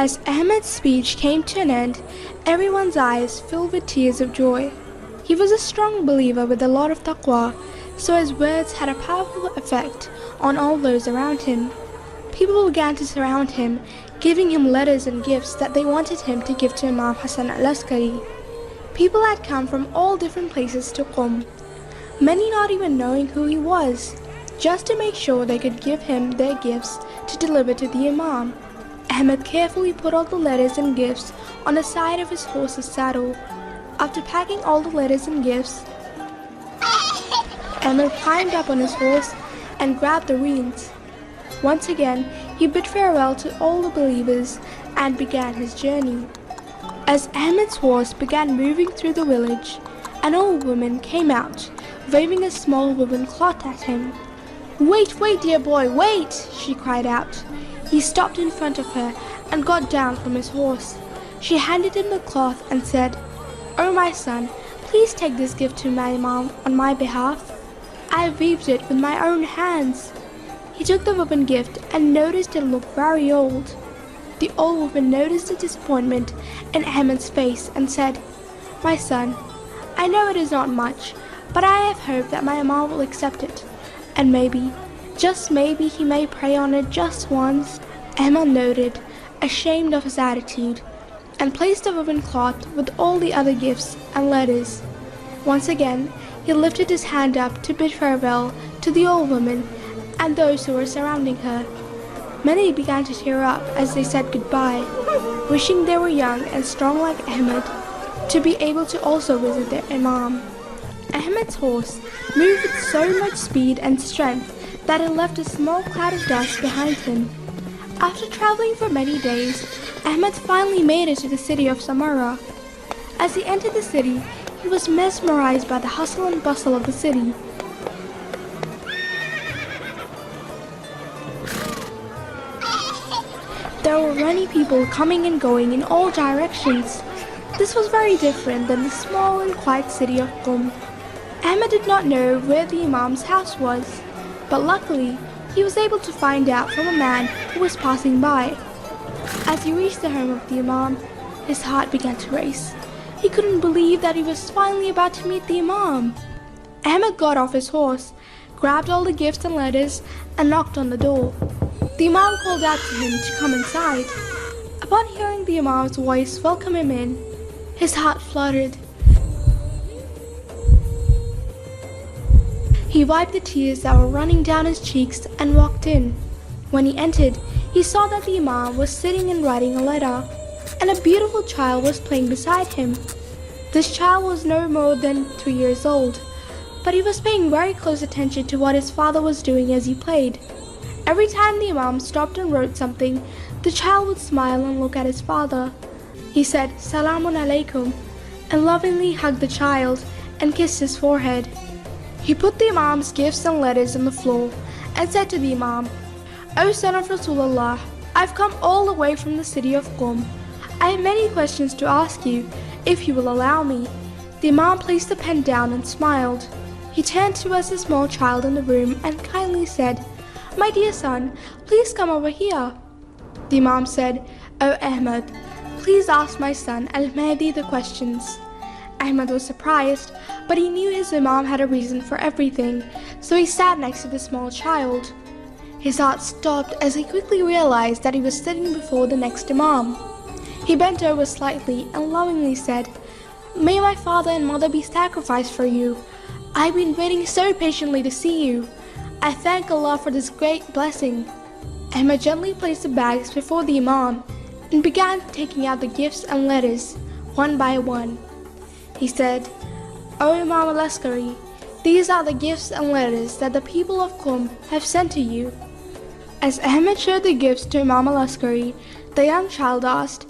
As Ahmed's speech came to an end, everyone's eyes filled with tears of joy. He was a strong believer with a lot of taqwa, so his words had a powerful effect on all those around him. People began to surround him, giving him letters and gifts that they wanted him to give to Imam Hassan al-Askari. People had come from all different places to Qom, many not even knowing who he was, just to make sure they could give him their gifts to deliver to the Imam. Ahmed carefully put all the letters and gifts on the side of his horse's saddle. After packing all the letters and gifts, Ahmed climbed up on his horse and grabbed the reins. Once again, he bid farewell to all the believers and began his journey. As Ahmed's horse began moving through the village, an old woman came out, waving a small woven cloth at him. "Wait, wait, dear boy, wait!" she cried out. He stopped in front of her and got down from his horse. She handed him the cloth and said, "Oh my son, please take this gift to my mom on my behalf. I weaved it with my own hands." He took the woven gift and noticed it looked very old. The old woman noticed the disappointment in Ahmed's face and said, "My son, I know it is not much, but I have hope that my mom will accept it, and maybe, just maybe, he may pray on it just once." Ahmed noted, ashamed of his attitude, and placed the woven cloth with all the other gifts and letters. Once again, he lifted his hand up to bid farewell to the old woman and those who were surrounding her. Many began to tear up as they said goodbye, wishing they were young and strong like Ahmed to be able to also visit their Imam. Ahmed's horse moved with so much speed and strength that it left a small cloud of dust behind him. After traveling for many days, Ahmed finally made it to the city of Samarra. As he entered the city, he was mesmerized by the hustle and bustle of the city. There were many people coming and going in all directions. This was very different than the small and quiet city of Qom. Ahmed did not know where the Imam's house was, but luckily he was able to find out from a man who was passing by. As he reached the home of the Imam, his heart began to race. He couldn't believe that he was finally about to meet the Imam. Ahmed got off his horse, grabbed all the gifts and letters, and knocked on the door. The Imam called out to him to come inside. Upon hearing the Imam's voice welcome him in, his heart fluttered. He wiped the tears that were running down his cheeks and walked in. When he entered, he saw that the Imam was sitting and writing a letter, and a beautiful child was playing beside him. This child was no more than 3 years old, but he was paying very close attention to what his father was doing as he played. Every time the Imam stopped and wrote something, the child would smile and look at his father. He said, "Salamun alaikum," and lovingly hugged the child and kissed his forehead. He put the Imam's gifts and letters on the floor and said to the Imam, "O son of Rasulullah, I've come all the way from the city of Qom. I have many questions to ask you, if you will allow me." The Imam placed the pen down and smiled. He turned towards the small child in the room and kindly said, "My dear son, please come over here." The Imam said, "O Ahmed, please ask my son al-Mahdi the questions." Ahmed was surprised, but he knew his Imam had a reason for everything, so he sat next to the small child. His heart stopped as he quickly realized that he was sitting before the next Imam. He bent over slightly and lovingly said, "May my father and mother be sacrificed for you. I've been waiting so patiently to see you. I thank Allah for this great blessing." Ahmed gently placed the bags before the Imam and began taking out the gifts and letters, one by one. He said, "O Imam al-Askari, these are the gifts and letters that the people of Qom have sent to you." As Ahmed showed the gifts to Imam al-Askari, the young child asked,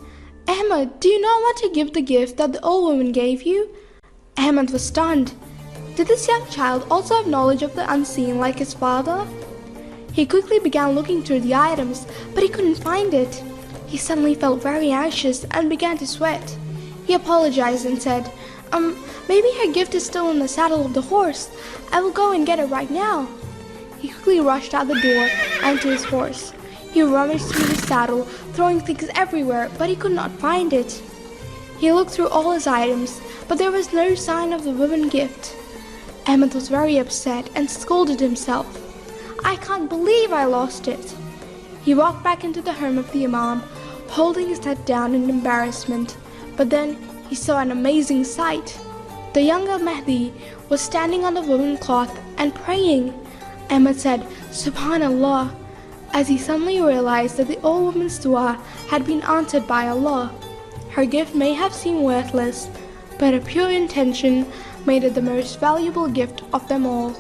"Ahmed, do you not want to give the gift that the old woman gave you?" Ahmed was stunned. Did this young child also have knowledge of the unseen like his father? He quickly began looking through the items, but he couldn't find it. He suddenly felt very anxious and began to sweat. He apologized and said, Maybe her gift is still in the saddle of the horse. I will go and get it right now." He quickly rushed out the door and to his horse. He rummaged through his saddle, throwing things everywhere, but he could not find it. He looked through all his items, but there was no sign of the woman gift. Ahmed was very upset and scolded himself. I can't believe I lost it. He walked back into the home of the imam, holding his head down in embarrassment, but then he saw an amazing sight. The younger Mahdi was standing on the woolen cloth and praying. Ahmed said, Subhanallah, as he suddenly realized that the old woman's dua had been answered by Allah. Her gift may have seemed worthless, but her pure intention made it the most valuable gift of them all.